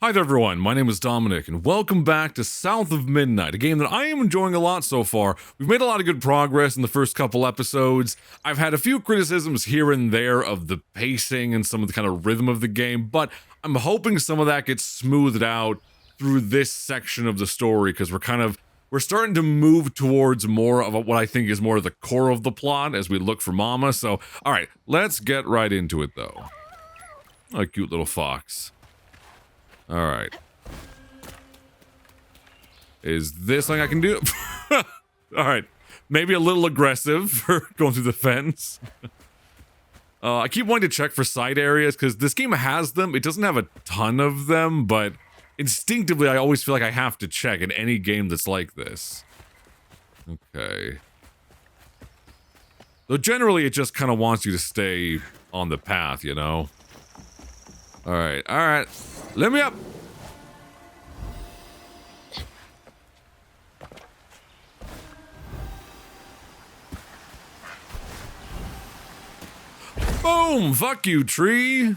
Hi there everyone, my name is Dominic, and welcome back to South of Midnight, a game that I am enjoying a lot so far. We've made a lot of good progress in the first couple episodes. I've had a few criticisms here and there of the pacing and some of the kind of rhythm of the game, but I'm hoping some of that gets smoothed out through this section of the story, because we're starting to move towards more of what I think is more of the core of the plot as we look for Mama. So, alright, let's get right into it though. Oh, a cute little fox. Alright. Is this something I can do? Alright. Maybe a little aggressive for going through the fence. I keep wanting to check for side areas, because this game has them. It doesn't have a ton of them, but instinctively I always feel like I have to check in any game that's like this. Okay. Though generally it just kind of wants you to stay on the path, you know? Alright, alright. Let me up! Boom! Fuck you, tree!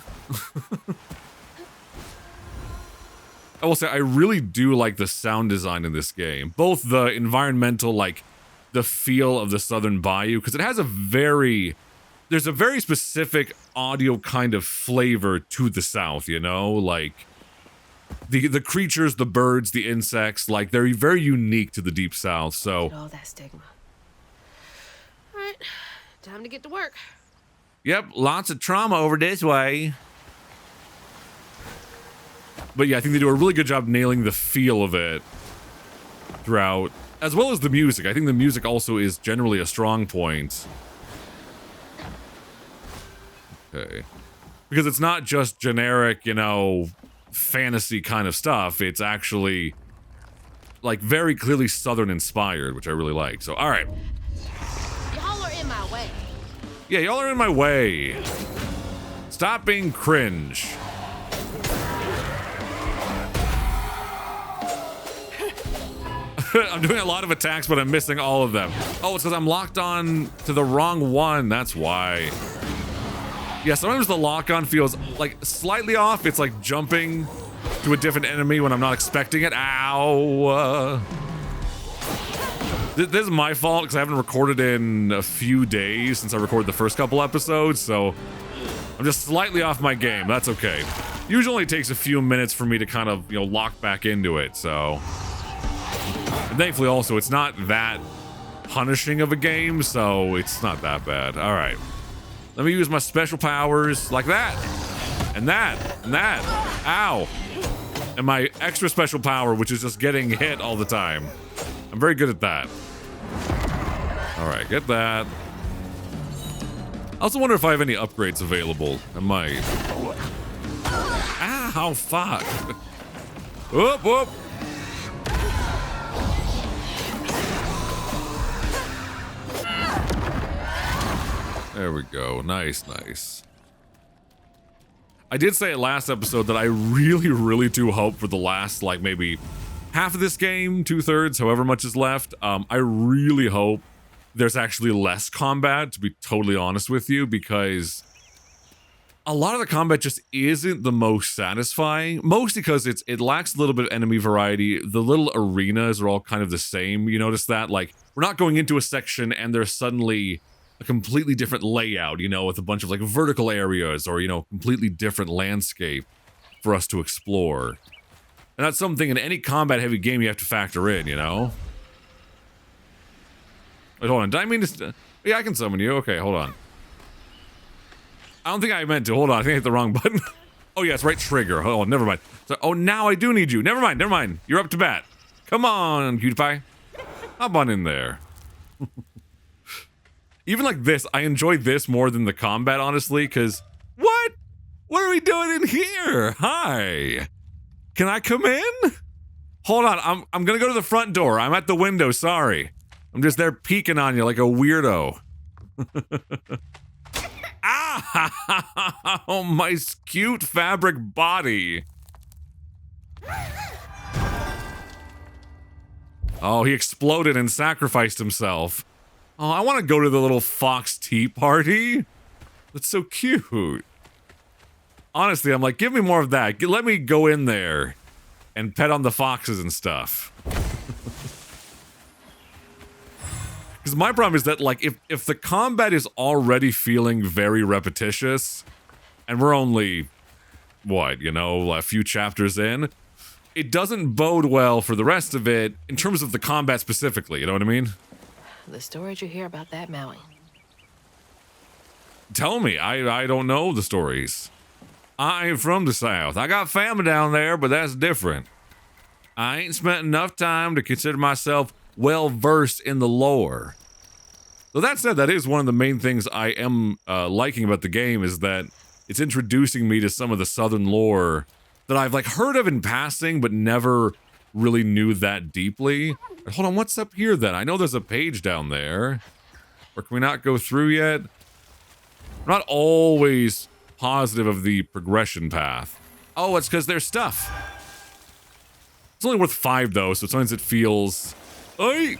I will say, I really do like the sound design in this game. Both the environmental, like, the feel of the Southern Bayou, because it has there's a very specific audio kind of flavor to the South, you know? Like, the creatures, the birds, the insects, like, they're very unique to the Deep South, so... All that stigma. Alright, time to get to work. Yep, lots of trauma over this way. But yeah, I think they do a really good job nailing the feel of it throughout, as well as the music. I think the music also is generally a strong point. Okay. Because it's not just generic, you know, fantasy kind of stuff. It's actually, like, very clearly Southern inspired, which I really like. So, alright. Y'all are in my way. Yeah, y'all are in my way. Stop being cringe. I'm doing a lot of attacks, but I'm missing all of them. Oh, it's because I'm locked on to the wrong one. That's why. Yeah, sometimes the lock-on feels, like, slightly off. It's like jumping to a different enemy when I'm not expecting it. Ow. This is my fault, because I haven't recorded in a few days since I recorded the first couple episodes, so I'm just slightly off my game. That's okay. Usually it takes a few minutes for me to kind of, you know, lock back into it, so... And thankfully also, it's not that punishing of a game, so it's not that bad. Alright. Let me use my special powers like that. And that. And that. Ow. And my extra special power, which is just getting hit all the time. I'm very good at that. Alright, get that. I also wonder if I have any upgrades available. I might. Ow, fuck. Whoop, whoop. There we go. Nice, nice. I did say it last episode that I really do hope for the last, like, maybe half of this game, 2/3, however much is left. I really hope there's actually less combat, to be totally honest with you, because a lot of the combat just isn't the most satisfying, mostly because it lacks a little bit of enemy variety. The little arenas are all kind of the same. You notice that? Like, we're not going into a section and there's suddenly a completely different layout, you know, with a bunch of, like, vertical areas or, you know, completely different landscape for us to explore. And that's something in any combat-heavy game you have to factor in, you know? Wait, hold on. Did I mean to... Yeah, I can summon you. Okay, hold on. I don't think I meant to. Hold on. I think I hit the wrong button. Oh, yeah, it's right trigger. Oh, never mind. So, oh, now I do need you. Never mind, never mind. You're up to bat. Come on, cutie pie. Hop on in there. Even like this, I enjoy this more than the combat, honestly, because... What? What are we doing in here? Hi. Can I come in? Hold on, I'm gonna go to the front door. I'm at the window, sorry. I'm just there peeking on you like a weirdo. Ah! Oh, my cute fabric body. Oh, he exploded and sacrificed himself. Oh, I want to go to the little fox tea party. That's so cute. Honestly, I'm like, give me more of that. Let me go in there and pet on the foxes and stuff. Because my problem is that, like, if the combat is already feeling very repetitious, and we're only, what, you know, a few chapters in, it doesn't bode well for the rest of it in terms of the combat specifically, you know what I mean? The stories you hear about that Maui. Tell me, I don't know the stories. I ain't from the South. I got family down there, but that's different. I ain't spent enough time to consider myself well-versed in the lore. So that said, that is one of the main things I am liking about the game, is that it's introducing me to some of the Southern lore that I've, like, heard of in passing, but never really knew that deeply. Hold on, what's up here then? I know there's a page down there. Or can we not go through yet? I'm not always positive of the progression path. Oh, it's because there's stuff. It's only worth 5 though, so sometimes it feels a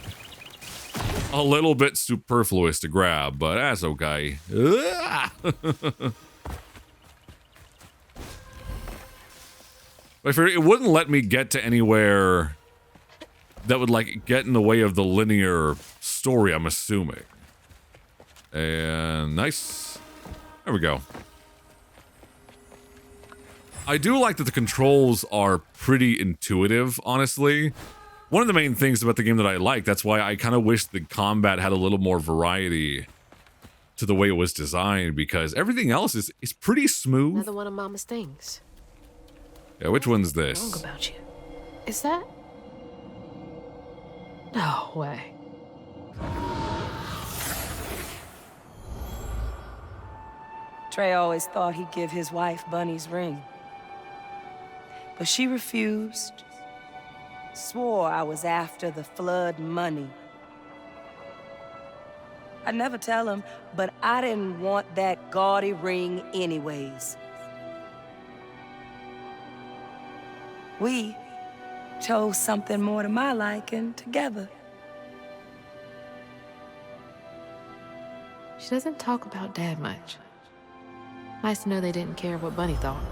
little bit superfluous to grab, but that's okay. It wouldn't let me get to anywhere that would, like, get in the way of the linear story, I'm assuming. And nice. There we go. I do like that the controls are pretty intuitive, honestly. One of the main things about the game that I like, that's why I kind of wish the combat had a little more variety to the way it was designed, because everything else is pretty smooth. Another one of Mama's things. Yeah, which one's Wrong this? about you. Is that? No way. Trey always thought he'd give his wife Bunny's ring. But she refused. Swore I was after the flood money. I'd never tell him, but I didn't want that gaudy ring anyways. We chose something more to my liking together. She doesn't talk about Dad much. Nice to know they didn't care what Bunny thought.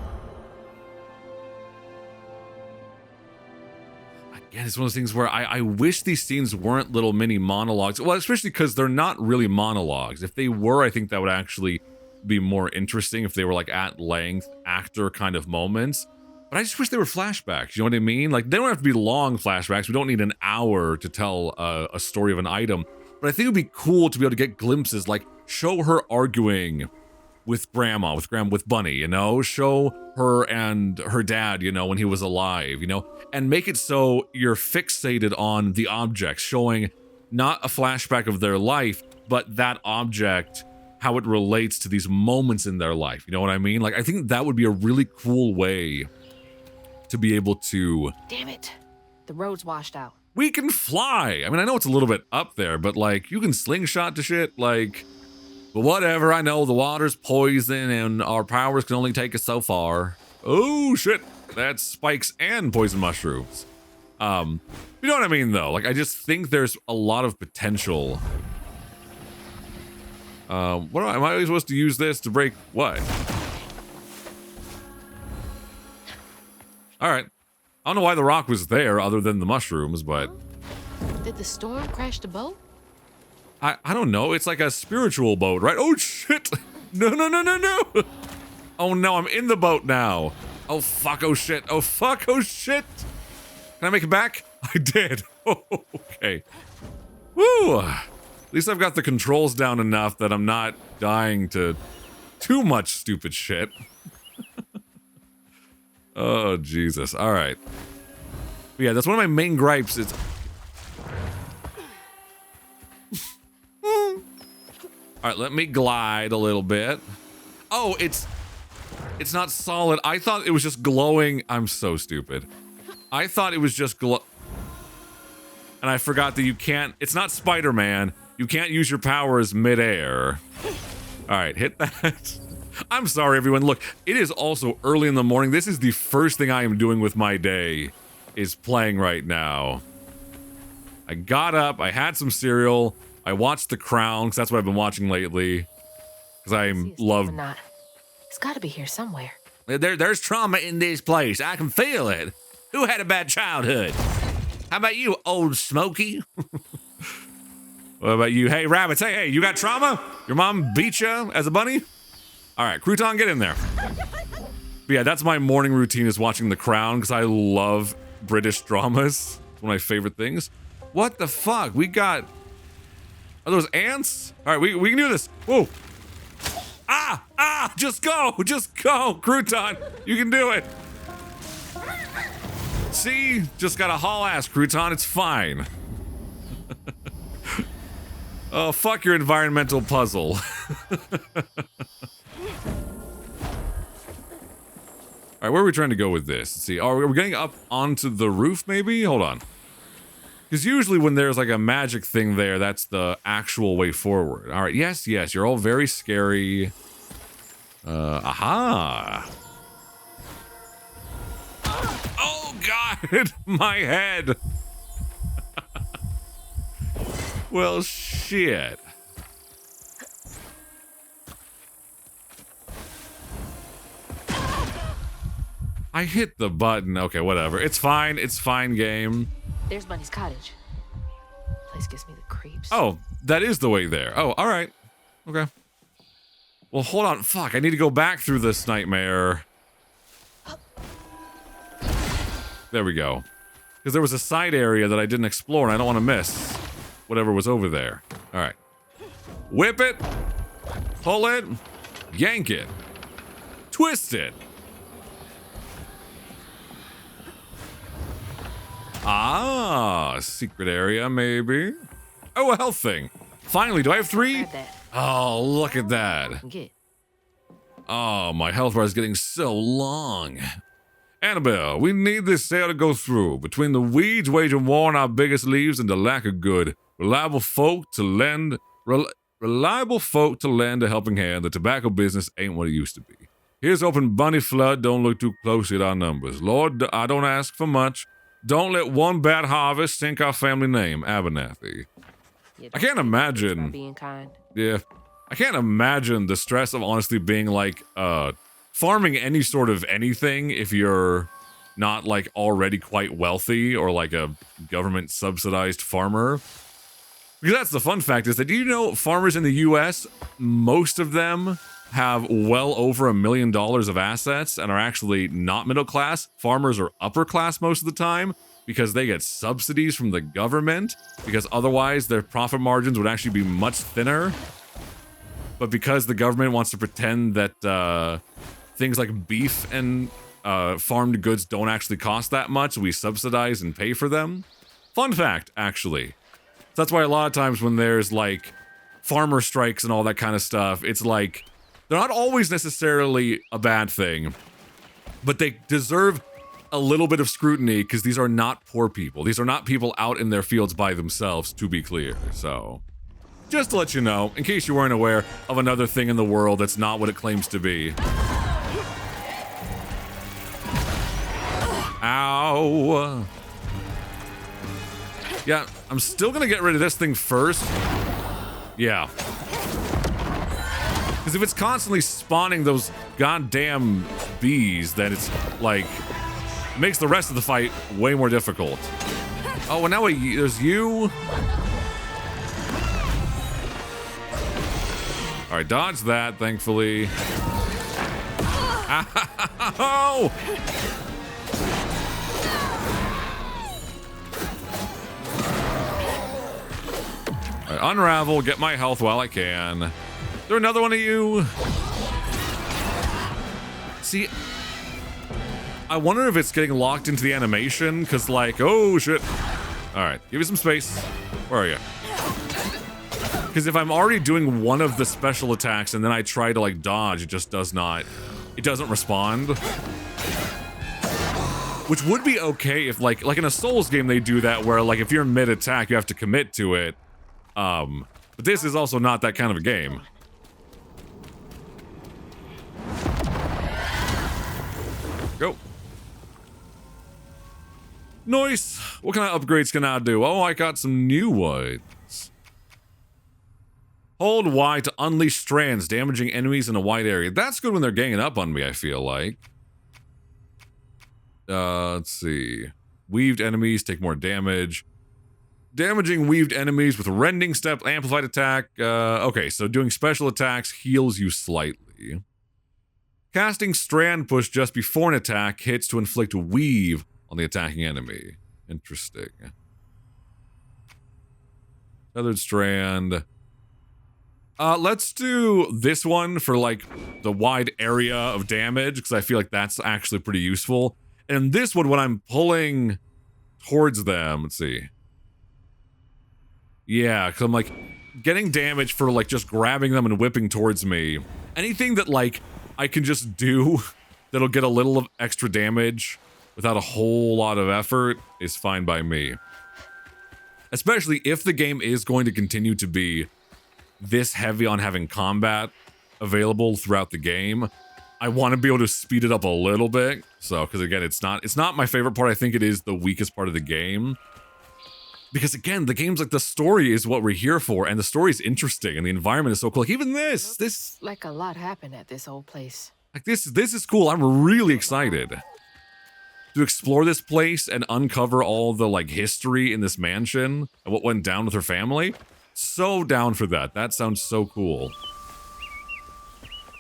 Again, it's one of those things where I wish these scenes weren't little mini monologues. Well, especially because they're not really monologues. If they were, I think that would actually be more interesting if they were, like, at length actor kind of moments. But I just wish they were flashbacks, you know what I mean? Like, they don't have to be long flashbacks. We don't need an hour to tell a story of an item. But I think it would be cool to be able to get glimpses, like, show her arguing with Grandma, with Bunny, you know? Show her and her dad, you know, when he was alive, you know? And make it so you're fixated on the object, showing not a flashback of their life, but that object, how it relates to these moments in their life, you know what I mean? Like, I think that would be a really cool way to be able to... Damn it. The road's washed out. We can fly! I mean, I know it's a little bit up there, but, like, you can slingshot to shit, like... But whatever, I know the water's poison and our powers can only take us so far. Oh, shit! That's spikes and poison mushrooms. You know what I mean, though? Like, I just think there's a lot of potential. What am I supposed to use this to break what? Alright. I don't know why the rock was there other than the mushrooms, but... Did the storm crash the boat? I don't know. It's like a spiritual boat, right? Oh, shit! No, no, no, no, no! Oh, no, I'm in the boat now. Oh, fuck, oh, shit. Oh, fuck, oh, shit! Can I make it back? I did. Oh, okay. Woo! At least I've got the controls down enough that I'm not dying to too much stupid shit. Oh, Jesus. All right. But yeah, that's one of my main gripes. It's... All right, let me glide a little bit. Oh, it's not solid. I thought it was just glowing. I'm so stupid. I thought it was just glow... And I forgot that you can't... It's not Spider-Man. You can't use your powers mid-air. All right, hit that. I'm sorry, everyone. Look, it is also early in the morning. This is the first thing I am doing with my day, is playing right now. I got up, I had some cereal, I watched The Crown, because that's what I've been watching lately. Because I love... Not. It's got to be here somewhere. There's trauma in this place. I can feel it. Who had a bad childhood? How about you, old Smokey? What about you? Hey, rabbits. Hey, you got trauma? Your mom beat you as a bunny? All right, Crouton, get in there. But yeah, that's my morning routine is watching The Crown because I love British dramas. It's one of my favorite things. What the fuck? We got... Are those ants? All right, we can do this. Whoa. Just go. Crouton, you can do it. See? Just got a haul ass, Crouton. It's fine. Oh, fuck your environmental puzzle. All right, where are we trying to go with this? Let's see. Are we getting up onto the roof, maybe? Hold on. Because usually when there's like a magic thing there, that's the actual way forward. All right, yes, you're all very scary. Aha. Oh, God, my head. Well, shit. I hit the button. Okay, whatever. It's fine. It's fine, game. There's Bunny's cottage. Place gives me the creeps. Oh, that is the way there. Oh, all right. Okay. Well, hold on. Fuck, I need to go back through this nightmare. There we go. Because there was a side area that I didn't explore, and I don't want to miss whatever was over there. All right. Whip it. Pull it. Yank it. Twist it. Ah, secret area, maybe. Oh, a health thing. Finally, do I have 3? Grab that. Oh, look at that. Get. Oh, my health bar is getting so long. Annabelle, we need this sale to go through. Between the weeds waging war on our biggest leaves and the lack of good, reliable folk to lend a helping hand, the tobacco business ain't what it used to be. Here's hoping Bunny Flood don't look too closely at our numbers. Lord, I don't ask for much. Don't let one bad harvest sink our family name, Abernathy. Yeah, I can't imagine. Being kind. Yeah. I can't imagine the stress of honestly being like, farming any sort of anything if you're not like already quite wealthy or like a government subsidized farmer. Because that's the fun fact is that, do you know farmers in the US, most of them have well over $1 million of assets and are actually not middle class. Farmers are upper class most of the time because they get subsidies from the government, because otherwise their profit margins would actually be much thinner. But because the government wants to pretend that things like beef and farmed goods don't actually cost that much, we subsidize and pay for them. Fun fact, actually. So that's why a lot of times when there's like farmer strikes and all that kind of stuff, it's like, they're not always necessarily a bad thing, but they deserve a little bit of scrutiny because these are not poor people. These are not people out in their fields by themselves, to be clear. So, just to let you know, in case you weren't aware of another thing in the world that's not what it claims to be. Ow. Yeah, I'm still gonna get rid of this thing first. Yeah. Because if it's constantly spawning those goddamn bees, then it's like, makes the rest of the fight way more difficult. Oh, and now there's you. All right, dodge that, thankfully. Ow! All right, unravel, get my health while I can. Is there another one of you? See, I wonder if it's getting locked into the animation, because like, oh shit. All right, give me some space. Where are you? Because if I'm already doing one of the special attacks and then I try to like dodge, it just does not, it doesn't respond. Which would be okay if like in a Souls game they do that where like if you're mid-attack you have to commit to it. But this is also not that kind of a game. Go. Nice. What kind of upgrades can I do? Oh, I got some new ones. Hold Y to unleash strands, damaging enemies in a wide area. That's good when they're ganging up on me, I feel like. Let's see. Weaved enemies take more damage. Damaging weaved enemies with rending step, amplified attack. Okay, so doing special attacks heals you slightly. Casting strand push just before an attack hits to inflict weave on the attacking enemy. Interesting. Feathered strand. Let's do this one for like the wide area of damage because I feel like that's actually pretty useful. And this one, when I'm pulling towards them, let's see. Yeah, because I'm like getting damage for like just grabbing them and whipping towards me. Anything that like I can just do that'll get a little of extra damage without a whole lot of effort is fine by me. Especially if the game is going to continue to be this heavy on having combat available throughout the game. I want to be able to speed it up a little bit. So, because again, it's not my favorite part. I think it is the weakest part of the game. Because again, the game's like the story is what we're here for, and the story is interesting, and the environment is so cool. Like even this Like a lot happened at this old place. like this is cool. I'm really excited to explore this place and uncover all the like history in this mansion and what went down with her family. So down for that. That sounds so cool.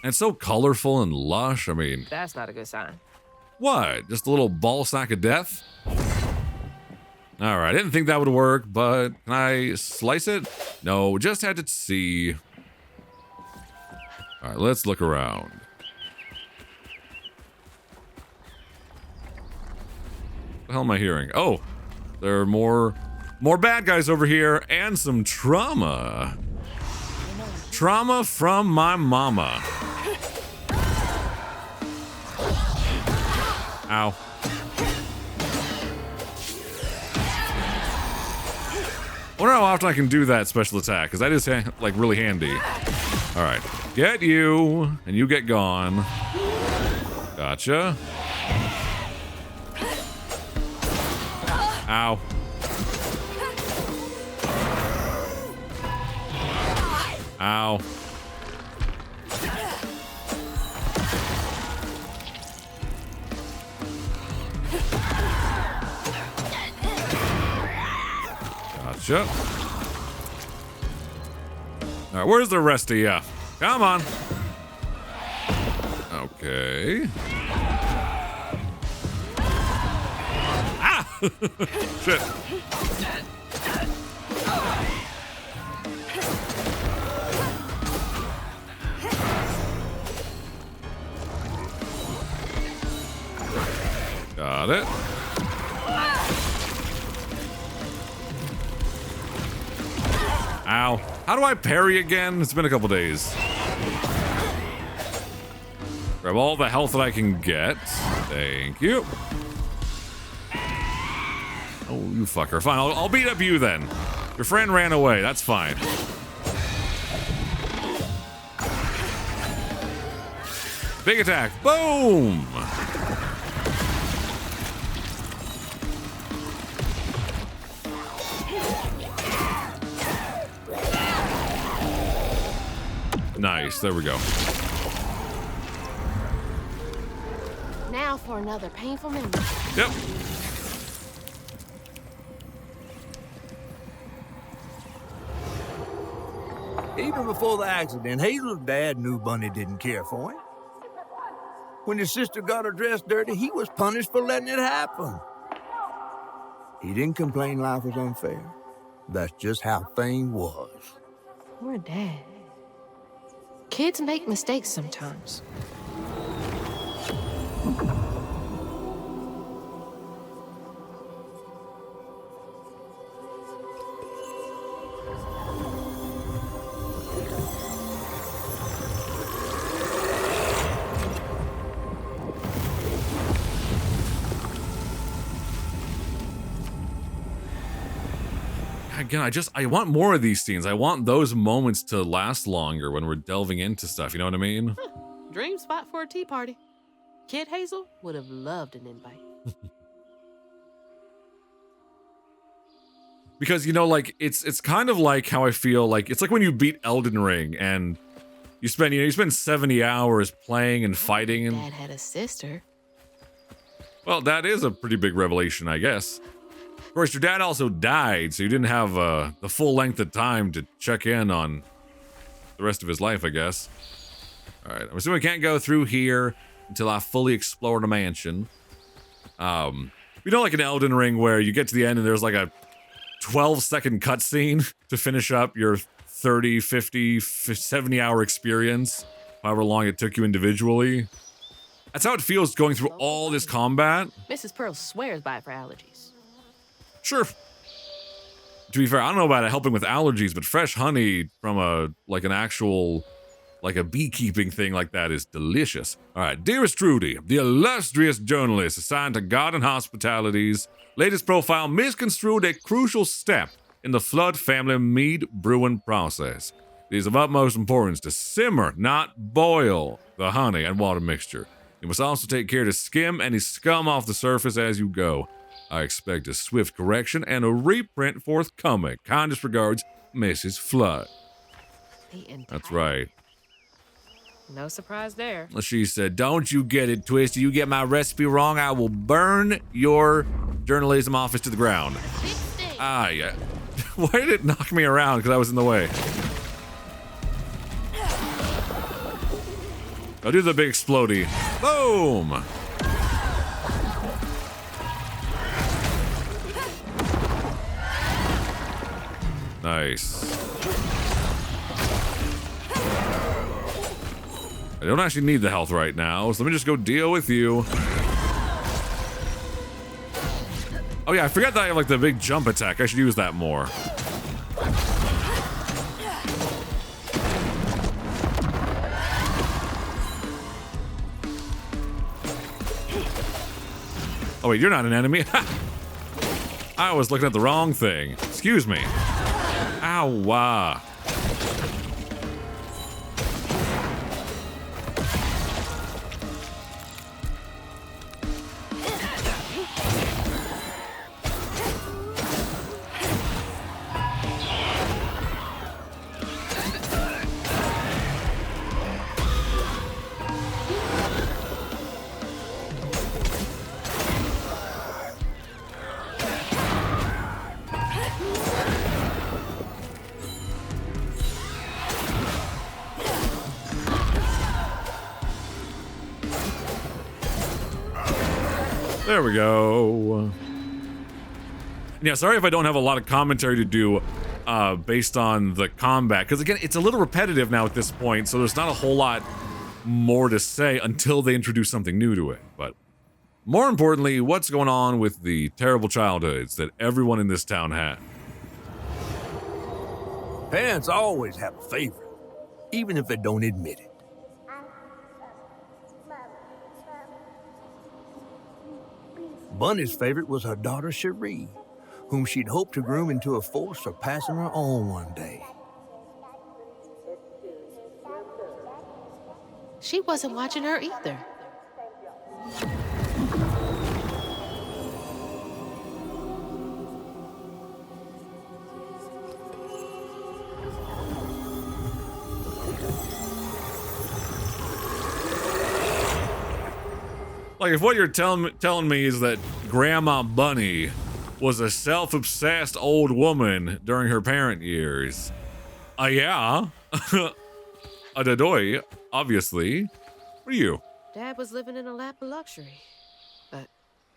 And it's so colorful and lush. I mean, That's not a good sign. what? Just a little ball sack of death? All right, I didn't think that would work, but can I slice it? No, just had to see. All right, let's look around. What the hell am I hearing? Oh, there are more bad guys over here and some trauma. Trauma from my mama. Ow. I wonder how often I can do that special attack, because that is like really handy. All right, get you, and you get gone. Gotcha. Ow. Ow. Gotcha. All right, where's the rest of you? Come on. Okay. Ah! Shit. Got it. Ow. How do I parry again? It's been a couple days. Grab all the health that I can get. Thank you. Oh, you fucker. Fine, I'll beat up you then. Your friend ran away. That's fine. Big attack. Boom! Nice. There we go. Now for another painful memory. Yep. Even before the accident, Hazel's dad knew Bunny didn't care for him. When his sister got her dress dirty, he was punished for letting it happen. He didn't complain life was unfair. That's just how things was. Poor Dad. Kids make mistakes sometimes. Again, I want more of these scenes. I want those moments to last longer when we're delving into stuff. You know what I mean? Dream spot for a tea party. Kid Hazel would have loved an invite. Because, you know, like, it's kind of like how I feel like, it's like when you beat Elden Ring and you spend 70 hours playing and fighting and... Dad had a sister. Well, that is a pretty big revelation, I guess. Of course, your dad also died, so you didn't have the full length of time to check in on the rest of his life, I guess. All right, I'm assuming we can't go through here until I fully explore the mansion. You know, like an Elden Ring where you get to the end and there's like a 12-second cutscene to finish up your 30, 50, 70-hour experience, however long it took you individually. That's how it feels going through all this combat. Mrs. Pearl swears by it for allergies. Sure. To be fair, I don't know about it helping with allergies, but fresh honey from an actual beekeeping thing like that is delicious. All right, dearest Trudy, the illustrious journalist assigned to Garden Hospitality's latest profile misconstrued a crucial step in the Flood family mead brewing process. It is of utmost importance to simmer, not boil, the honey and water mixture. You must also take care to skim any scum off the surface as you go. I expect a swift correction and a reprint forthcoming. Kindest regards, Mrs. Flood. That's right. No surprise there. She said, don't you get it twisted. You get my recipe wrong, I will burn your journalism office to the ground. Ah, yeah. Why did it knock me around? Because I was in the way. I'll do the big explodey. Boom! Nice. I don't actually need the health right now, so let me just go deal with you. Oh yeah, I forgot that I have like the big jump attack. I should use that more. Oh wait, you're not an enemy. I was looking at the wrong thing. Excuse me. Ow. There we go. Yeah, sorry if I don't have a lot of commentary to do based on the combat, because again, it's a little repetitive now at this point, so there's not a whole lot more to say until they introduce something new to it. But more importantly, what's going on with the terrible childhoods that everyone in this town had? Parents always have a favorite, even if they don't admit it. Bunny's favorite was her daughter Cherie, whom she'd hoped to groom into a force surpassing her own one day. She wasn't watching her either. Like, if what you're telling me is that Grandma Bunny was a self-obsessed old woman during her parent years, yeah, a dadoy, obviously. What are you? Dad was living in a lap of luxury, but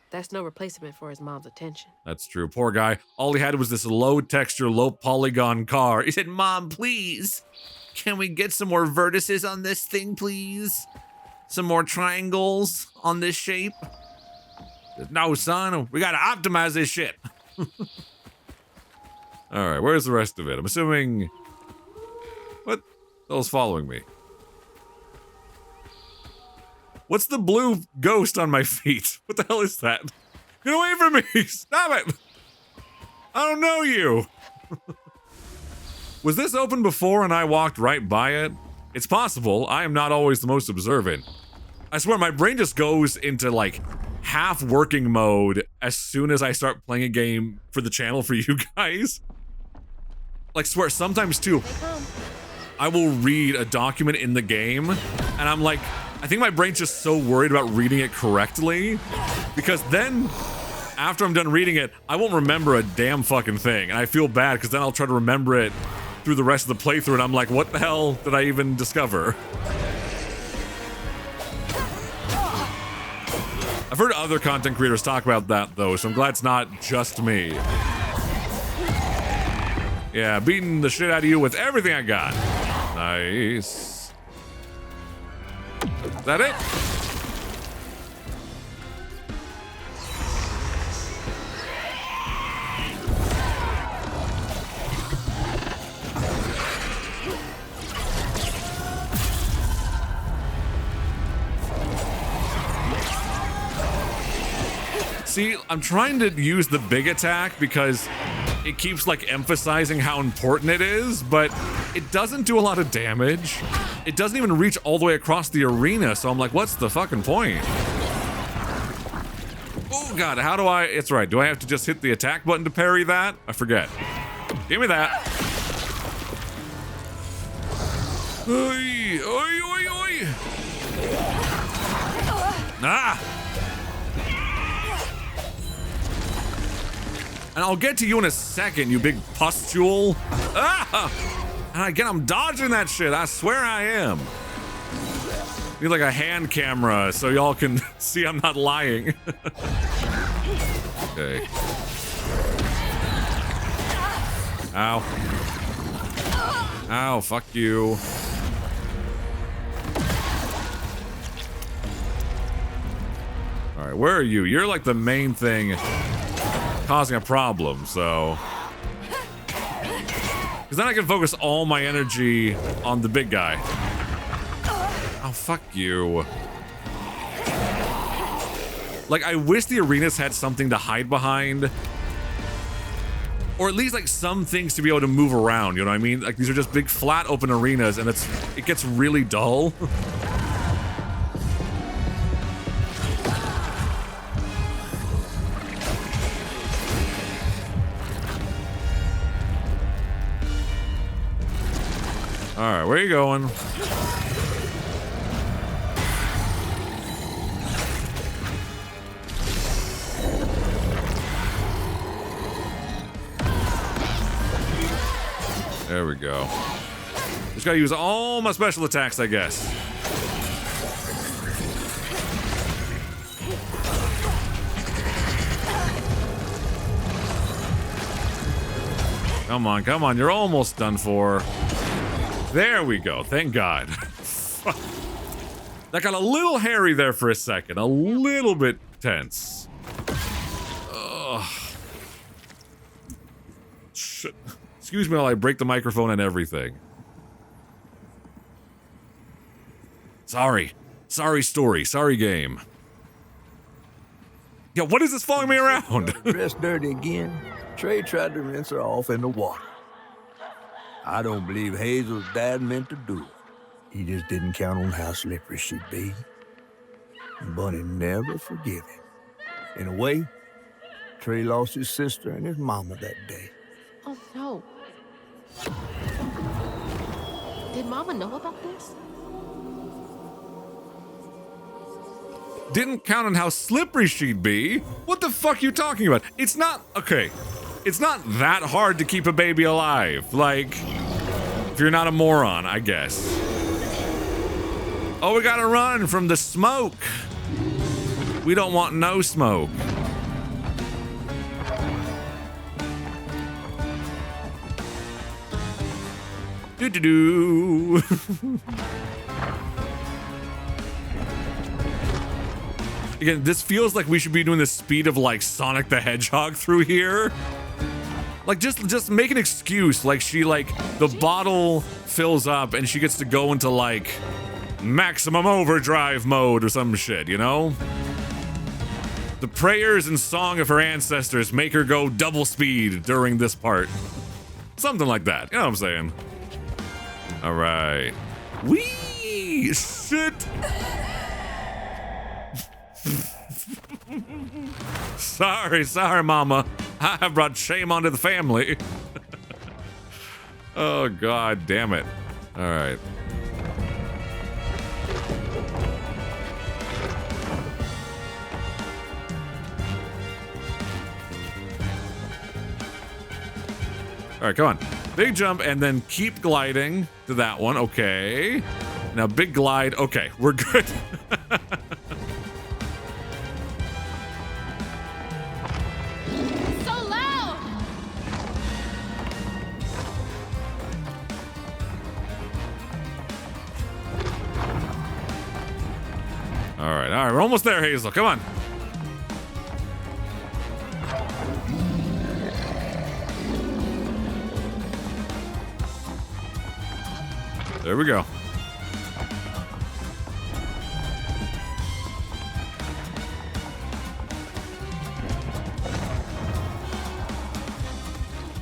that's no replacement for his mom's attention. That's true. Poor guy. All he had was this low-texture, low-polygon car. He said, Mom, please, can we get some more vertices on this thing, please? Some more triangles on this shape? No, son, we gotta optimize this shit. Alright, where's the rest of it? I'm assuming... What the hell's following me? What's the blue ghost on my feet? What the hell is that? Get away from me! Stop it! I don't know you! Was this open before and I walked right by it? It's possible. I am not always the most observant. I swear my brain just goes into like half working mode as soon as I start playing a game for the channel for you guys. Like, swear, sometimes too, I will read a document in the game and I'm like, I think my brain's just so worried about reading it correctly, because then after I'm done reading it, I won't remember a damn fucking thing, and I feel bad because then I'll try to remember it through the rest of the playthrough, and I'm like, what the hell did I even discover? I've heard other content creators talk about that though, so I'm glad it's not just me. Yeah, beating the shit out of you with everything I got. Nice. Is that it? See, I'm trying to use the big attack because it keeps like emphasizing how important it is, but it doesn't do a lot of damage. It doesn't even reach all the way across the arena, so I'm like, what's the fucking point? Oh god, how do I... It's right, do I have to just hit the attack button to parry that? I forget. Give me that. Oi, oi, oi, oi. Ah! And I'll get to you in a second, you big pustule. Ah! And again, I'm dodging that shit. I swear I am. Need like a hand camera so y'all can see I'm not lying. Okay. Ow. Ow, fuck you. All right, where are you? You're like the main thing causing a problem, so... Because then I can focus all my energy on the big guy. Oh, fuck you. Like, I wish the arenas had something to hide behind. Or at least, like, some things to be able to move around, you know what I mean? Like, these are just big, flat, open arenas, and it gets really dull. Alright, where are you going? There we go. Just gotta use all my special attacks, I guess. Come on, come on, you're almost done for. There we go, thank God. That got a little hairy there for a second, a little bit tense. Ugh. Shit. Excuse me while I break the microphone and everything. Sorry. Sorry story, sorry game. Yeah, what is this following me around? Dressed dirty again, Trey tried to rinse her off in the water. I don't believe Hazel's dad meant to do it. He just didn't count on how slippery she'd be. Bunny never forgive him. In a way, Trey lost his sister and his mama that day. Oh, no. Did Mama know about this? Didn't count on how slippery she'd be? What the fuck are you talking about? It's not... Okay. It's not that hard to keep a baby alive. Like, if you're not a moron, I guess. Oh, we gotta run from the smoke. We don't want no smoke. Do-do-do. Again, this feels like we should be doing the speed of like Sonic the Hedgehog through here. Like, just make an excuse. Like, the bottle fills up and she gets to go into, like, maximum overdrive mode or some shit, you know? The prayers and song of her ancestors make her go double speed during this part. Something like that, you know what I'm saying? Alright. Whee! Shit! Sorry, mama. I have brought shame onto the family. Oh, god damn it. Alright. All right, come on. Big jump and then keep gliding to that one. Okay. Now big glide. Okay, we're good. So loud! All right, we're almost there, Hazel. Come on. There we go.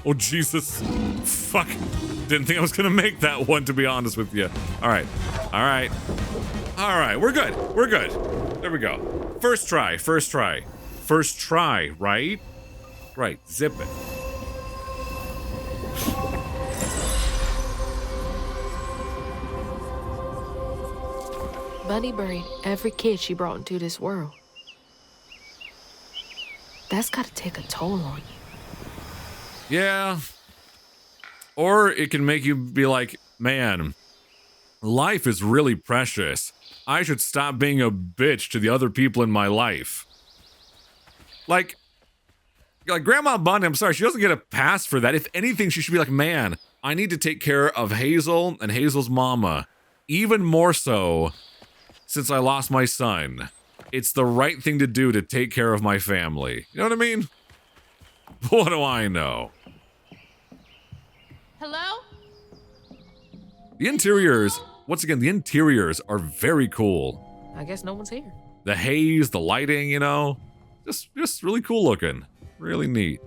Oh, Jesus. Fuck. Didn't think I was going to make that one, to be honest with you. All right. All right. All right. We're good. We're good. There we go. First try. First try. First try, right? Right. Zip it. Bunny buried every kid she brought into this world. That's gotta take a toll on you. Yeah. Or it can make you be like, man, life is really precious. I should stop being a bitch to the other people in my life. Like Grandma Bunny, I'm sorry, she doesn't get a pass for that. If anything, she should be like, man, I need to take care of Hazel and Hazel's mama. Even more so since I lost my son. It's the right thing to do to take care of my family. You know what I mean? What do I know? Hello? The interiors, once again, the interiors are very cool. I guess no one's here. The haze, the lighting, you know, just really cool looking. Really neat.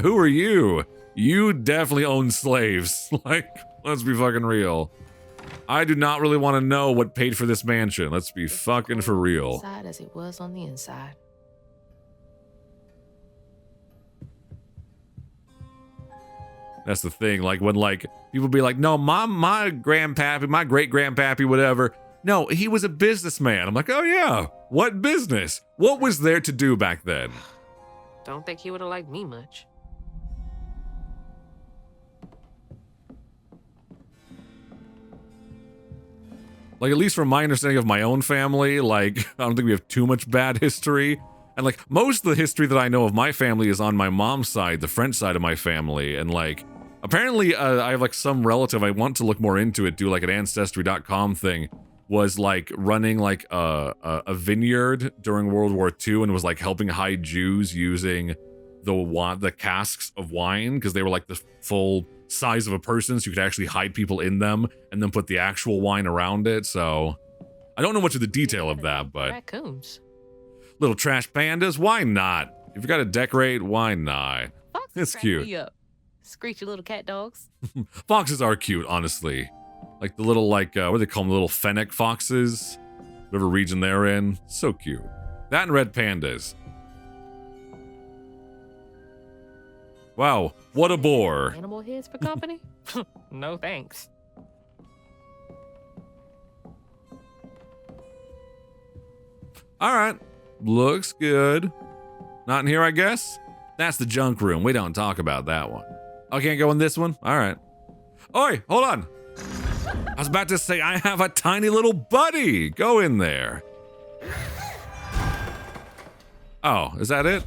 Who are you? You definitely own slaves. Like, let's be fucking real. I do not really want to know what paid for this mansion. Let's be fucking for real. Inside as it was on the inside. That's the thing. Like when like people be like, no, my grandpappy, my great grandpappy, whatever. No, he was a businessman. I'm like, oh yeah, what business? What was there to do back then? Don't think he would have liked me much. Like, at least from my understanding of my own family, like, I don't think we have too much bad history. And, like, most of the history that I know of my family is on my mom's side, the French side of my family. And, like, apparently, I have, like, some relative, I want to look more into it, do, like, an Ancestry.com thing, was, like, running, like, a vineyard during World War II and was, like, helping hide Jews using the casks of wine, because they were, like, the full size of a person, so you could actually hide people in them and then put the actual wine around it. So I don't know much of the detail of that, but Raccoons. little trash pandas, why not? If you gotta decorate, why not? Foxes It's crack cute. me up. Screechy little cat dogs. Foxes are cute, honestly. Like the little, like, what do they call them? Little fennec foxes, whatever region they're in. So cute. That and red pandas. Wow, what a bore. Animal heads for company? No thanks. All right, looks good. Not in here, I guess? That's the junk room. We don't talk about that one. I can't go in this one? All right. Oi, hold on. I was about to say I have a tiny little buddy. Go in there. Oh, is that it?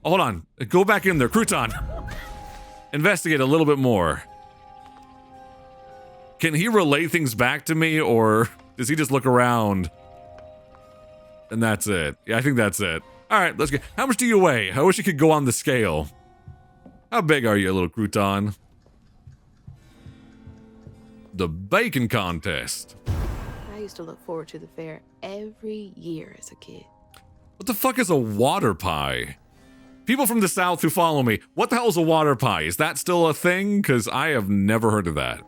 Oh, hold on. Go back in there, Crouton. Investigate a little bit more. Can he relay things back to me, or does he just look around and that's it? Yeah, I think that's it. All right, let's get. How much do you weigh? I wish you could go on the scale. How big are you, little crouton? The bacon contest. I used to look forward to the fair every year as a kid. What the fuck is a water pie? People from the South who follow me, what the hell is a water pie? Is that still a thing? Because I have never heard of that.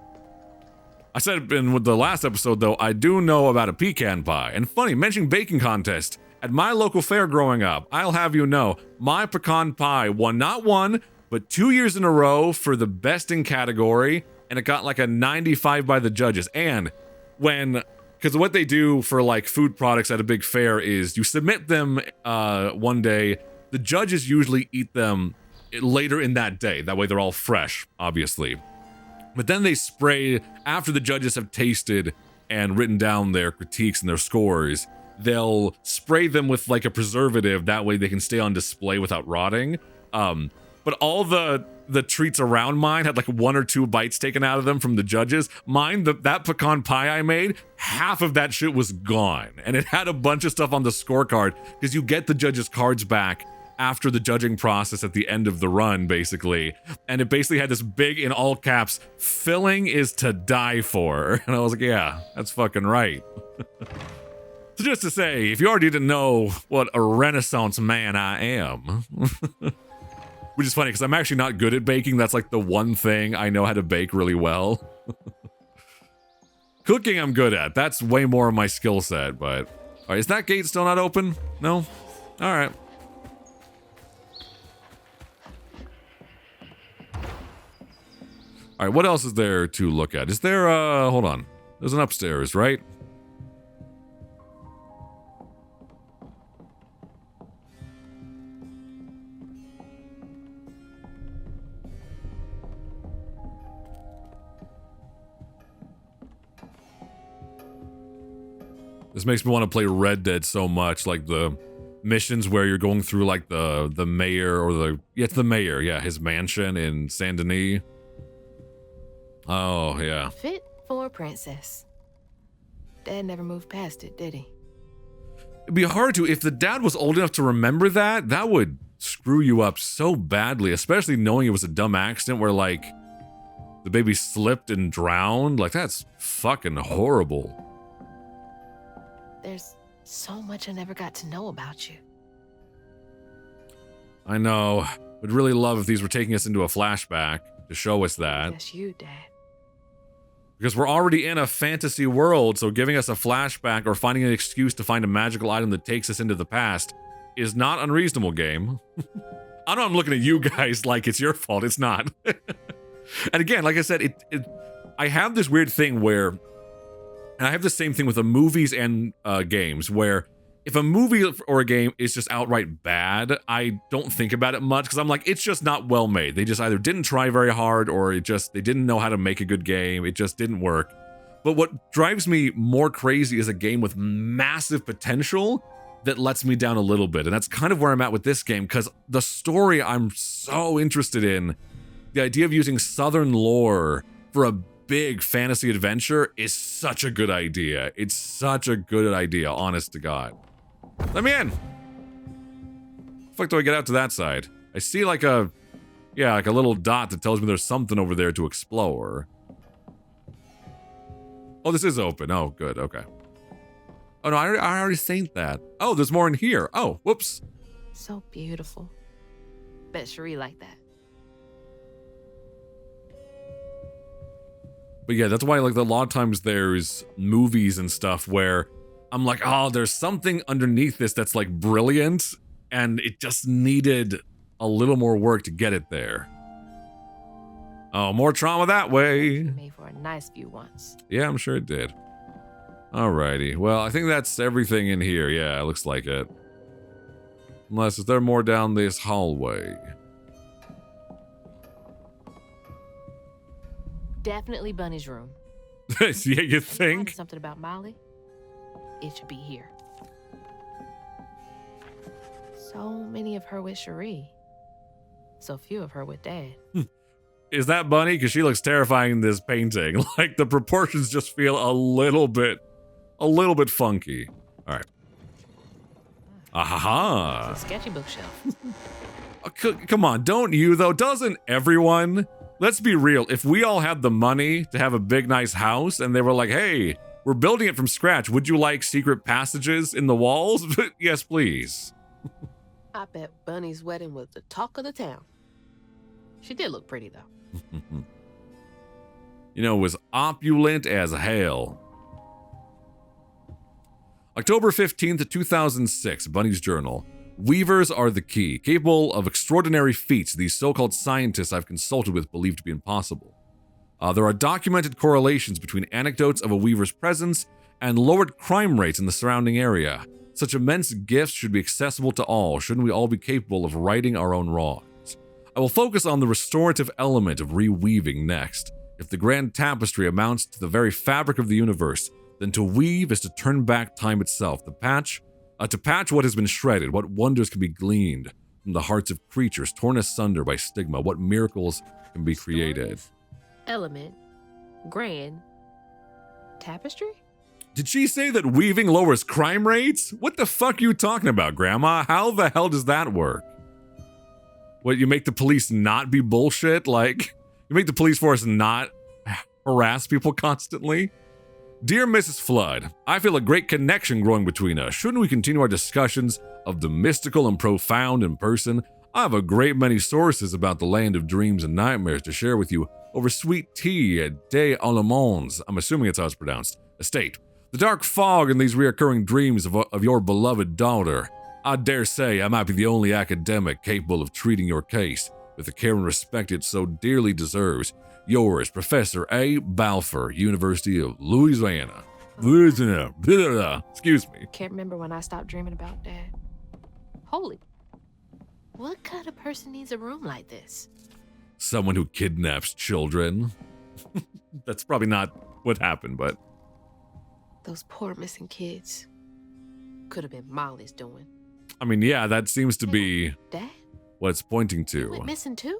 I said in with the last episode, though, I do know about a pecan pie. And funny, mentioning bacon contest. At my local fair growing up, I'll have you know, my pecan pie won not one, but 2 years in a row for the best in category. And it got like a 95 by the judges. And because what they do for like food products at a big fair is you submit them one day. The judges usually eat them later in that day. That way they're all fresh, obviously. But then they spray, after the judges have tasted and written down their critiques and their scores, they'll spray them with like a preservative. That way they can stay on display without rotting. But all the treats around mine had like 1 or 2 bites taken out of them from the judges. Mine, that pecan pie I made, half of that shit was gone. And it had a bunch of stuff on the scorecard because you get the judges' cards back after the judging process at the end of the run, basically. And it basically had this big, in all caps, filling is to die for. And I was like, yeah, that's fucking right. So just to say, if you already didn't know what a Renaissance man I am, which is funny because I'm actually not good at baking. That's like the one thing I know how to bake really well. Cooking I'm good at. That's way more of my skill set, but... All right, is that gate still not open? No? All right. All right, what else is there to look at? Is there, hold on. There's an upstairs, right? This makes me want to play Red Dead so much, like the missions where you're going through like the mayor or it's the mayor, yeah, his mansion in Saint Denis. Oh, yeah. Fit for a princess. Dad never moved past it, did he? It'd be hard to, if the dad was old enough to remember that would screw you up so badly, especially knowing it was a dumb accident where like the baby slipped and drowned. Like that's fucking horrible. There's so much I never got to know about you. I know. Would really love if these were taking us into a flashback to show us that. That's you, Dad. Because we're already in a fantasy world, so giving us a flashback or finding an excuse to find a magical item that takes us into the past is not unreasonable, game. I know I'm looking at you guys like it's your fault. It's not. And again, like I said, I have this weird thing where, and I have the same thing with the movies and games, where if a movie or a game is just outright bad, I don't think about it much because I'm like, it's just not well made. They just either didn't try very hard or they didn't know how to make a good game. It just didn't work. But what drives me more crazy is a game with massive potential that lets me down a little bit. And that's kind of where I'm at with this game because the story I'm so interested in, the idea of using Southern lore for a big fantasy adventure is such a good idea. It's such a good idea, honest to God. Let me in. How the fuck do I get out to that side? I see like a little dot that tells me there's something over there to explore. Oh, this is open. Oh, good. Okay. Oh, no, I already seen that. Oh, there's more in here. Oh, whoops. So beautiful. Bet Cherie like that. But yeah, that's why like a lot of times there's movies and stuff where I'm like, oh, there's something underneath this that's like brilliant, and it just needed a little more work to get it there. Oh, more trauma that way. Made for a nice view once. Yeah, I'm sure it did. Alrighty. Well, I think that's everything in here. Yeah, it looks like it. Unless, is there more down this hallway? Definitely Bunny's room. Yeah, you Find think? something about Molly? It should be here. So many of her with Cherie. So few of her with Dad. Is that Bunny? Because she looks terrifying in this painting. Like the proportions just feel a little bit funky. All right. Ahaha. It's a sketchy bookshelf. Come on, don't you though? Doesn't everyone? Let's be real. If we all had the money to have a big, nice house and they were like, hey, we're building it from scratch. Would you like secret passages in the walls? Yes, please. I bet Bunny's wedding was the talk of the town. She did look pretty, though. You know, it was opulent as hell. October 15th, 2006, Bunny's journal. Weavers are the key, capable of extraordinary feats these so-called scientists I've consulted with believe to be impossible. There are documented correlations between anecdotes of a weaver's presence and lowered crime rates in the surrounding area. Such immense gifts should be accessible to all. Shouldn't we all be capable of righting our own wrongs? I will focus on the restorative element of reweaving next. If the grand tapestry amounts to the very fabric of the universe, then to weave is to turn back time itself, to patch what has been shredded, what wonders can be gleaned from the hearts of creatures torn asunder by stigma, what miracles can be created. Element. Grand. Tapestry? Did she say that weaving lowers crime rates? What the fuck are you talking about, Grandma? How the hell does that work? What, you make the police not be bullshit? Like, you make the police force not harass people constantly? Dear Mrs. Flood, I feel a great connection growing between us. Shouldn't we continue our discussions of the mystical and profound in person? I have a great many sources about the land of dreams and nightmares to share with you over sweet tea at Des Allemands, I'm assuming it's how it's pronounced, estate. The dark fog in these reoccurring dreams of your beloved daughter. I dare say I might be the only academic capable of treating your case with the care and respect it so dearly deserves. Yours, Professor A. Balfour, University of Louisiana. Excuse me. Can't remember when I stopped dreaming about Dad. Holy. What kind of person needs a room like this? Someone who kidnaps children. That's probably not what happened, but... Those poor missing kids. Could have been Molly's doing. I mean, yeah, that seems to be Dad? what it's pointing You to. went missing too?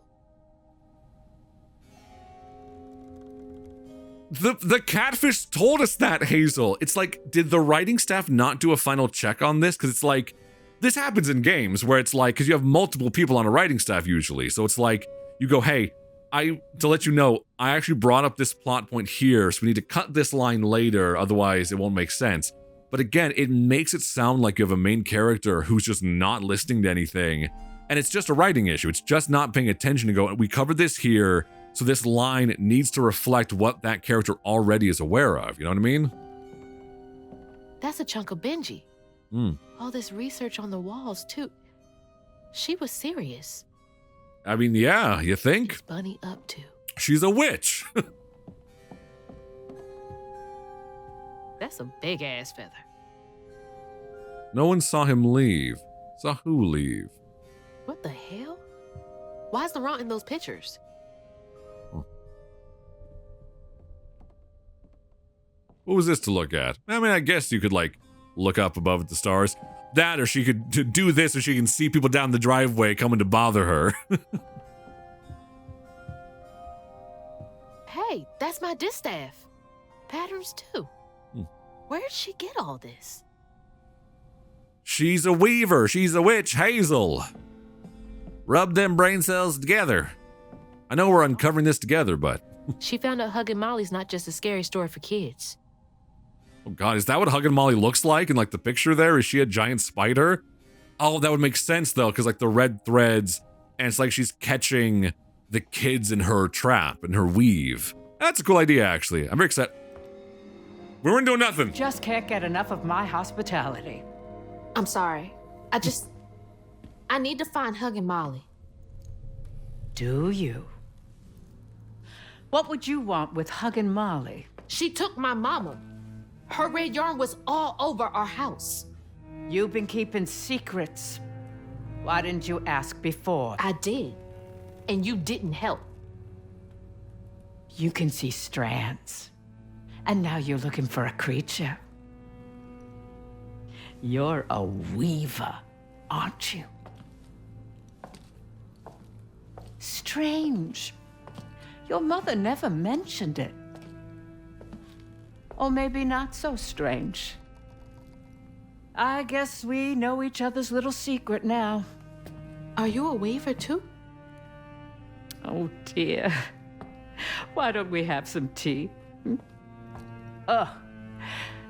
The catfish told us that, Hazel. It's like, did the writing staff not do a final check on this? Because it's like, this happens in games where it's like, because you have multiple people on a writing staff usually. So it's like, you go, hey, to let you know, I actually brought up this plot point here, so we need to cut this line later, otherwise it won't make sense. But again, it makes it sound like you have a main character who's just not listening to anything. And it's just a writing issue. It's just not paying attention to go, we covered this here, so this line needs to reflect what that character already is aware of. You know what I mean? That's a chunk of Benji. All this research on the walls, too. She was serious. I mean, yeah, you think? What's Bunny up to? She's a witch. That's a big-ass feather. No one saw him leave. Saw who leave? What the hell? Why's Laurent in those pictures? What was this to look at? I mean, I guess you could, like, look up above at the stars. That, or she could do this so she can see people down the driveway coming to bother her. Hey, that's my distaff. Patterns, too. Where'd she get all this? She's a weaver. She's a witch. Hazel. Rub them brain cells together. I know we're uncovering this together, but... She found out Huggin' Molly's not just a scary story for kids. Oh God, is that what Huggin' Molly looks like in like the picture there? Is she a giant spider? Oh, that would make sense though, because like the red threads, and it's like she's catching the kids in her trap, in her weave. That's a cool idea, actually. I'm very excited. We weren't doing nothing. Just can't get enough of my hospitality. I'm sorry. I need to find Huggin' Molly. Do you? What would you want with Huggin' Molly? She took my mama. Her red yarn was all over our house. You've been keeping secrets. Why didn't you ask before? I did. And you didn't help. You can see strands. And now you're looking for a creature. You're a weaver, aren't you? Strange. Your mother never mentioned it. Or maybe not so strange. I guess we know each other's little secret now. Are you a weaver too? Oh dear. Why don't we have some tea?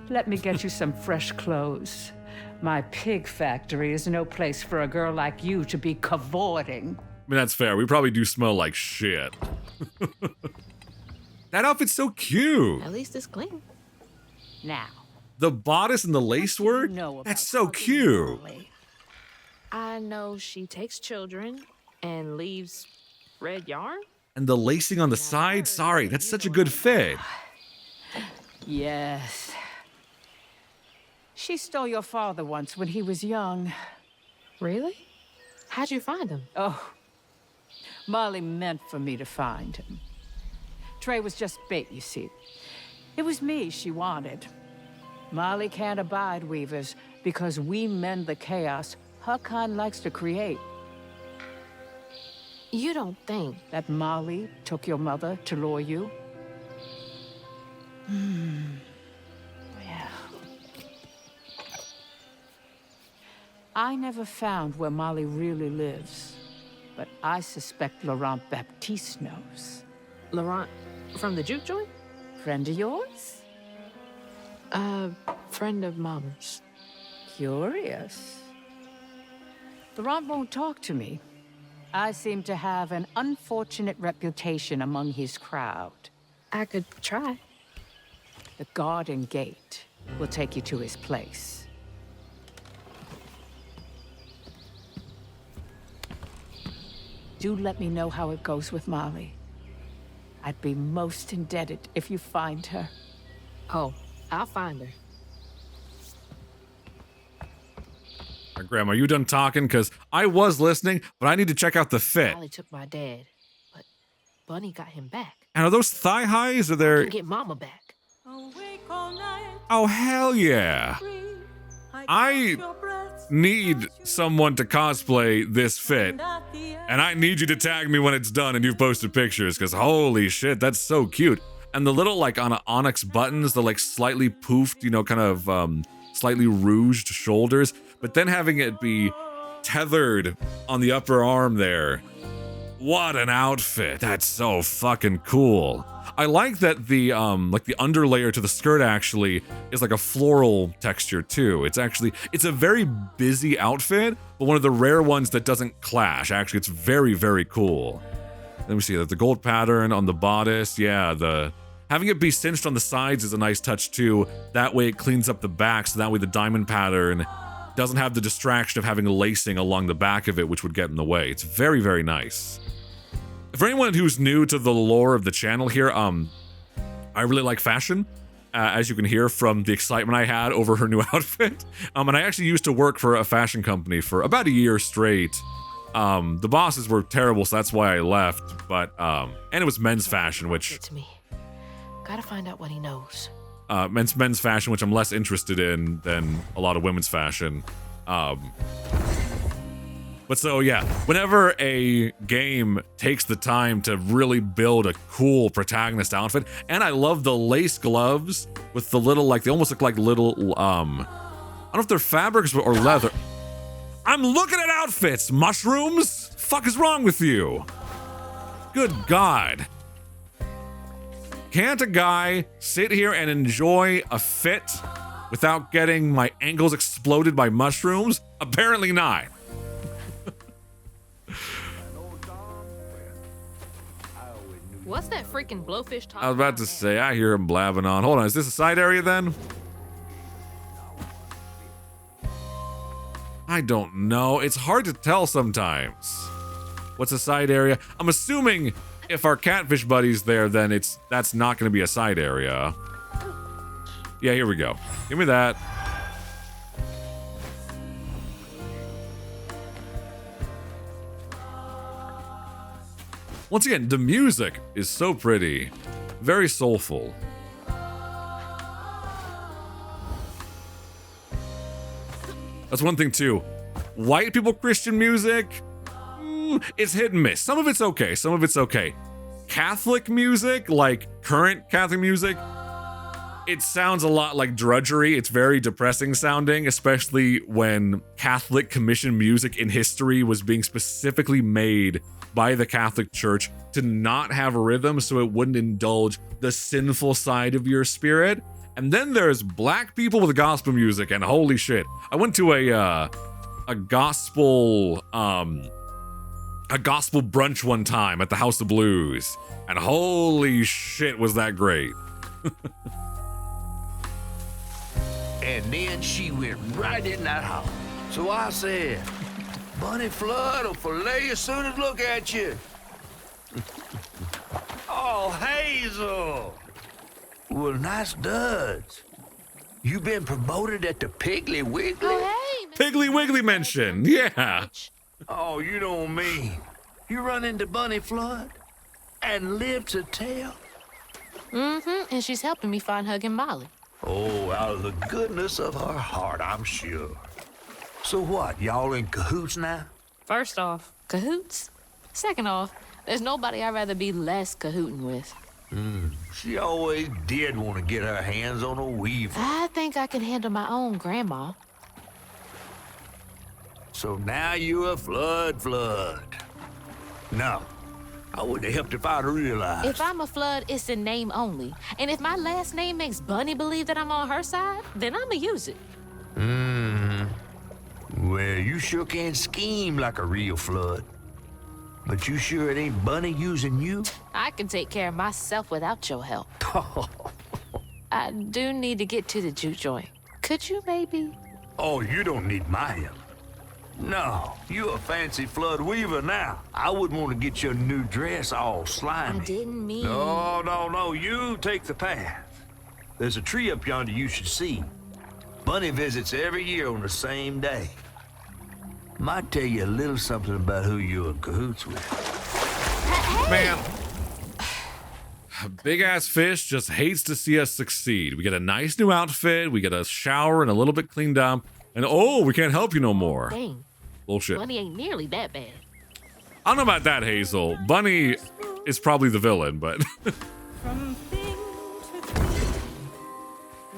Let me get you some fresh clothes. My pig factory is no place for a girl like you to be cavorting. I mean, that's fair. We probably do smell like shit. That outfit's so cute. At least it's clean. Now, The bodice and the lace work? That's so cute. I know she takes children and leaves red yarn. And the lacing on the side? Sorry, that's such a good fit. yes. She stole your father once when he was young. Really? How'd you find him? Oh, Molly meant for me to find him. Trey was just bait, you see. It was me she wanted. Molly can't abide Weavers because we mend the chaos her kind likes to create. You don't think That Molly took your mother to lure you? Yeah. I never found where Molly really lives, but I suspect Laurent Baptiste knows. Laurent from the juke joint? Friend of yours? Friend of Mama's. Curious. Laurent won't talk to me. I seem to have an unfortunate reputation among his crowd. I could try. The garden gate will take you to his place. Do let me know how it goes with Molly. I'd be most indebted if you find her. Oh, I'll find her. Grandma, are you done talking? Because I was listening, but I need to check out the fit. Molly took my dad, but Bunny got him back. And are those thigh highs or they're... Can get Mama back. Oh, hell yeah. I need someone to cosplay this fit. And I need you to tag me when it's done and you've posted pictures, because holy shit, that's so cute. And the little, like, on onyx buttons, the, like, slightly poofed, you know, kind of, slightly rouged shoulders, but then having it be tethered on the upper arm there. What an outfit. That's so fucking cool. I like that the like the underlayer to the skirt actually is like a floral texture too. It's a very busy outfit, but one of the rare ones that doesn't clash. Actually, it's very, very cool. Let me see that the gold pattern on the bodice. Yeah, having it be cinched on the sides is a nice touch too. That way it cleans up the back, so that way the diamond pattern doesn't have the distraction of having lacing along the back of it, which would get in the way. It's very, very nice. For anyone who's new to the lore of the channel here, I really like fashion, as you can hear from the excitement I had over her new outfit. And I actually used to work for a fashion company for about a year straight. The bosses were terrible, so that's why I left. But and it was men's fashion, which It's me. Gotta find out what he knows. men's fashion, which I'm less interested in than a lot of women's fashion. But so yeah, whenever a game takes the time to really build a cool protagonist outfit, and I love the lace gloves with the little, like, they almost look like little, I don't know if they're fabrics or leather. I'm looking at outfits, mushrooms? Fuck is wrong with you? Good God. Can't a guy sit here and enjoy a fit without getting my ankles exploded by mushrooms? Apparently not. What's that freaking blowfish talking I was about to say, I hear him blabbing on. Hold on, is this a side area then? I don't know. It's hard to tell sometimes. What's a side area? I'm assuming if our catfish buddy's there, then that's not going to be a side area. Yeah, here we go. Give me that. Once again, the music is so pretty. Very soulful. That's one thing too. White people Christian music, it's hit and miss. Some of it's okay, some of it's okay. Catholic music, like current Catholic music, it sounds a lot like drudgery. It's very depressing sounding, especially when Catholic commission music in history was being specifically made by the Catholic Church to not have a rhythm so it wouldn't indulge the sinful side of your spirit. And then there's black people with gospel music, and holy shit. I went to a gospel brunch one time at the House of Blues, and holy shit was that great. And then she went right in that house. So I said, Bunny Flood will fillet you as soon as look at you. Oh, Hazel. Well, nice duds. You been promoted at the Piggly Wiggly? Oh, hey, Piggly Wiggly mention, yeah. Oh, you know me. You run into Bunny Flood and live to tell? Mm-hmm, and she's helping me find Huggin' Molly. Oh, out of the goodness of her heart, I'm sure. So what, y'all in cahoots now? First off, cahoots. Second off, there's nobody I'd rather be less cahooting with. She always did want to get her hands on a weaver. I think I can handle my own grandma. So now you're a Flood. No, I wouldn't have helped if I'd realized. If I'm a Flood, it's in name only. And if my last name makes Bunny believe that I'm on her side, then I'ma use it. Well, you sure can scheme like a real Flood. But you sure it ain't Bunny using you? I can take care of myself without your help. I do need to get to the juke joint. Could you maybe? Oh, you don't need my help. No, you a fancy Flood weaver now. I wouldn't want to get your new dress all slimy. I didn't mean... No, you take the path. There's a tree up yonder you should see. Bunny visits every year on the same day. Might tell you a little something about who you're in cahoots with. Man. Big ass fish just hates to see us succeed. We get a nice new outfit, we get a shower and a little bit cleaned up, and oh, we can't help you no more. Dang. Bullshit. Bunny ain't nearly that bad. I don't know about that, Hazel. Bunny is probably the villain, but From thing to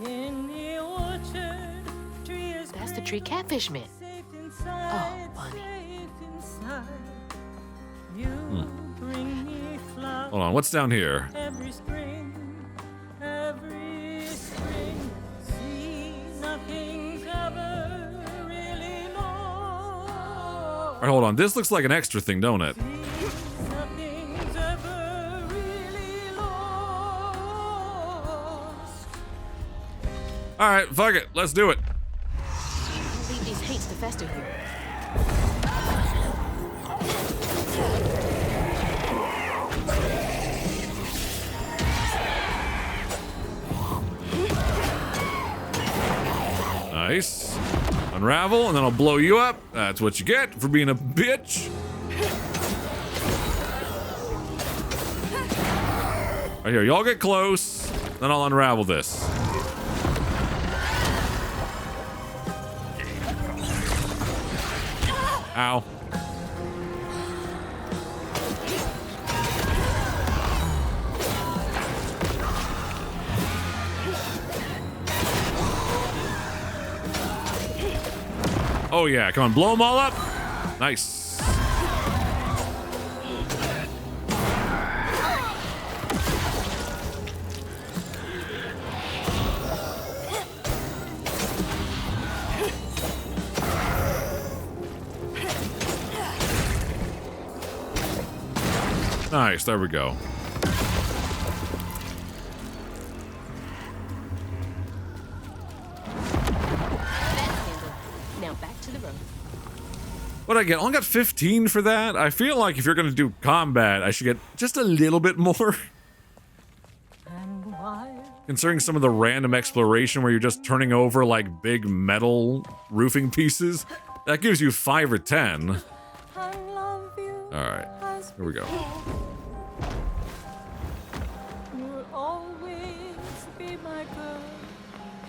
thing, in the orchard, tree is That's the tree catfish meant. safe inside, Oh, Bunny. safe inside. You bring me flowers hold on, what's down here? every spring. See, nothing's ever really lost. All right, hold on. This looks like an extra thing, don't it? Nothing's ever really lost. All right, fuck it. Let's do it. Don't leave these hates to fester here. Nice. Unravel, and then I'll blow you up. That's what you get for being a bitch. Right here, y'all get close. Then I'll unravel this. Ow. Oh yeah, come on, blow them all up. Nice. Nice, there we go. Now back to the road. What'd I get? I only got 15 for that. I feel like if you're gonna do combat, I should get just a little bit more. And why? Considering some of the random exploration where you're just turning over like big metal roofing pieces, that gives you 5 or 10. I love you. All right, here we go. You'll always be my girl,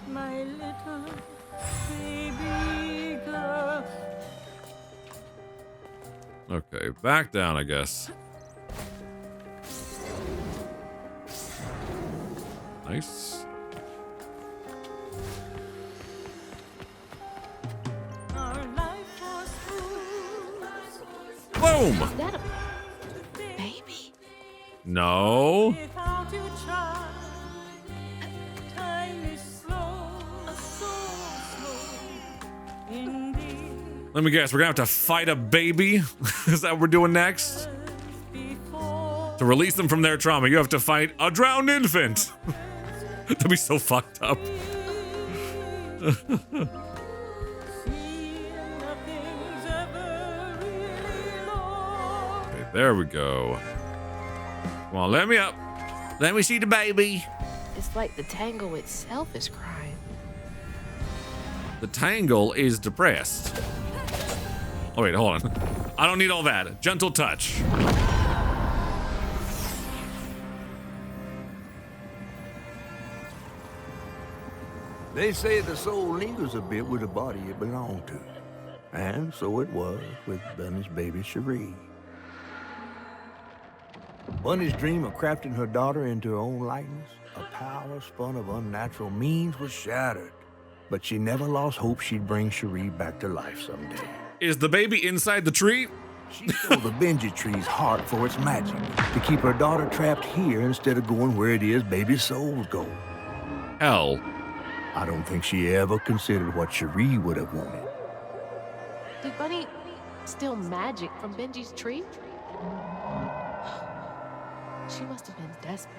my little baby girl. Okay, back down, I guess. Nice. Our life was smooth Boom! Is that a baby? No. without you try. Time is slow, so slow. Indeed, Let me guess, we're gonna have to fight a baby? Is that what we're doing next? before To release them from their trauma, you have to fight a drowned infant. That'd be so fucked up. nothing's ever really lost. Okay, there we go. Come on, let me up. Let me see the baby. It's like the tango itself is crying. The tangle is depressed. Oh wait, hold on. I don't need all that. Gentle touch. They say the soul lingers a bit with the body it belonged to. And so it was with Bunny's baby Cherie. Bunny's dream of crafting her daughter into her own likeness, a power spun of unnatural means, was shattered. But she never lost hope she'd bring Cherie back to life someday. Is the baby inside the tree? She stole the Benji tree's heart for its magic, to keep her daughter trapped here instead of going where it is baby souls go. Hell. I don't think she ever considered what Cherie would have wanted. Did Bunny steal magic from Benji's tree? She must have been desperate.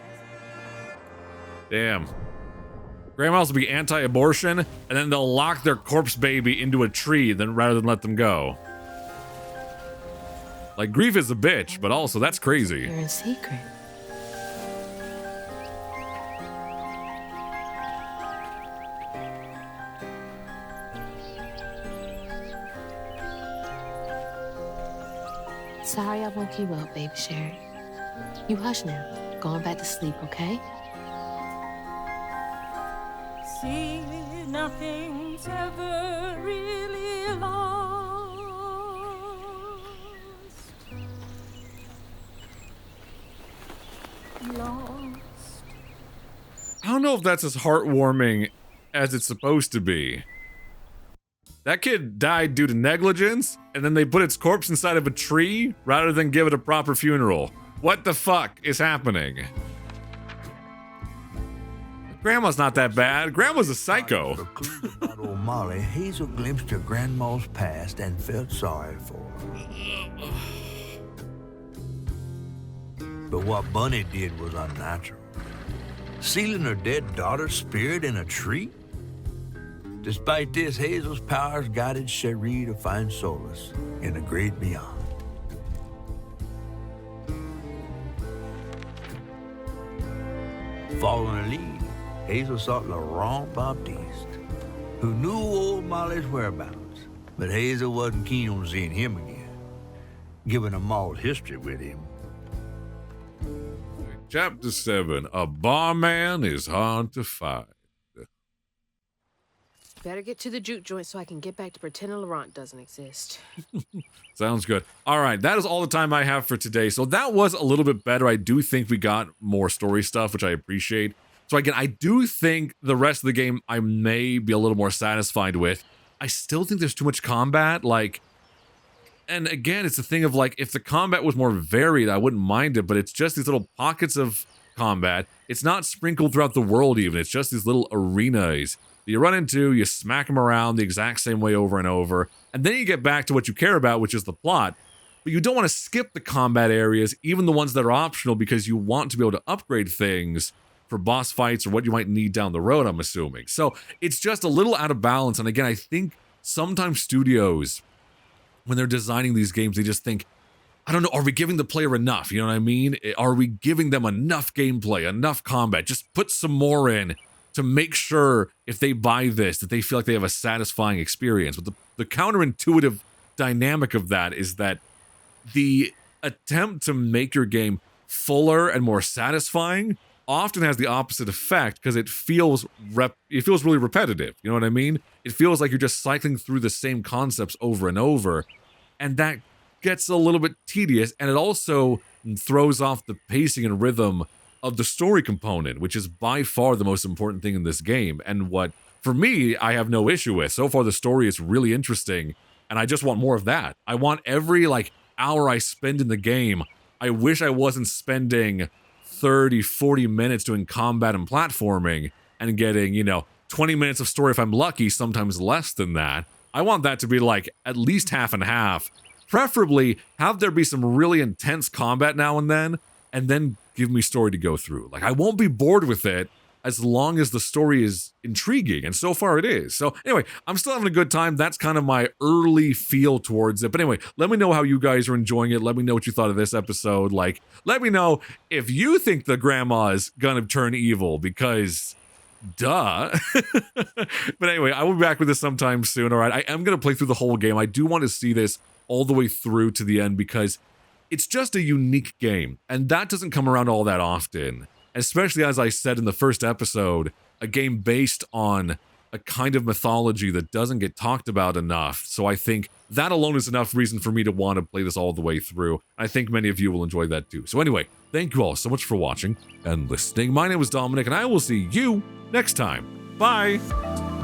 Damn. Grandmas will be anti-abortion, and then they'll lock their corpse baby into a tree rather than let them go. Like, grief is a bitch, but also that's crazy. You're in secret. Sorry I woke you up, baby Sherry. You hush now. Going back to sleep, okay? See, nothing's ever really lost. Lost. I don't know if that's as heartwarming as it's supposed to be. That kid died due to negligence, and then they put its corpse inside of a tree rather than give it a proper funeral. What the fuck is happening? Grandma's not that bad. Grandma's a psycho. The clues about old Molly, Hazel glimpsed her grandma's past and felt sorry for her. But what Bunny did was unnatural. Sealing her dead daughter's spirit in a tree? Despite this, Hazel's powers guided Cherie to find solace in the great beyond. Following her lead, Hazel sought Laurent Baptiste, who knew old Molly's whereabouts, but Hazel wasn't keen on seeing him again, given a mauled history with him. Chapter 7, a barman is hard to find. Better get to the juke joint so I can get back to pretending Laurent doesn't exist. Sounds good. All right, that is all the time I have for today. So that was a little bit better. I do think we got more story stuff, which I appreciate. So again, I do think the rest of the game I may be a little more satisfied with. I still think there's too much combat, and again, it's a thing of if the combat was more varied, I wouldn't mind it, but it's just these little pockets of combat. It's not sprinkled throughout the world even. It's just these little arenas that you run into, you smack them around the exact same way over and over, and then you get back to what you care about, which is the plot. But you don't want to skip the combat areas, even the ones that are optional, because you want to be able to upgrade things for boss fights or what you might need down the road, I'm assuming. So it's just a little out of balance. And again, I think sometimes studios, when they're designing these games, they just think, I don't know, are we giving the player enough? You know what I mean? Are we giving them enough gameplay, enough combat? Just put some more in to make sure if they buy this, that they feel like they have a satisfying experience. But the counterintuitive dynamic of that is that the attempt to make your game fuller and more satisfying often has the opposite effect, because it feels really repetitive. You know what I mean? It feels like you're just cycling through the same concepts over and over, and that gets a little bit tedious, and it also throws off the pacing and rhythm of the story component, which is by far the most important thing in this game, and what, for me, I have no issue with. So far, the story is really interesting, and I just want more of that. I want every, hour I spend in the game, I wish I wasn't spending 30, 40 minutes doing combat and platforming and getting, 20 minutes of story if I'm lucky, sometimes less than that. I want that to be at least half and half. Preferably have there be some really intense combat now and then give me story to go through. I won't be bored with it as long as the story is intriguing, and so far it is. So anyway, I'm still having a good time. That's kind of my early feel towards it. But anyway, let me know how you guys are enjoying it. Let me know what you thought of this episode. Let me know if you think the grandma is gonna turn evil, because duh. But anyway, I will be back with this sometime soon. All right, I am gonna play through the whole game. I do want to see this all the way through to the end because it's just a unique game, and that doesn't come around all that often. Especially, as I said in the first episode, a game based on a kind of mythology that doesn't get talked about enough. So I think that alone is enough reason for me to want to play this all the way through. I think many of you will enjoy that too. So anyway, thank you all so much for watching and listening. My name is Dominic, and I will see you next time. Bye!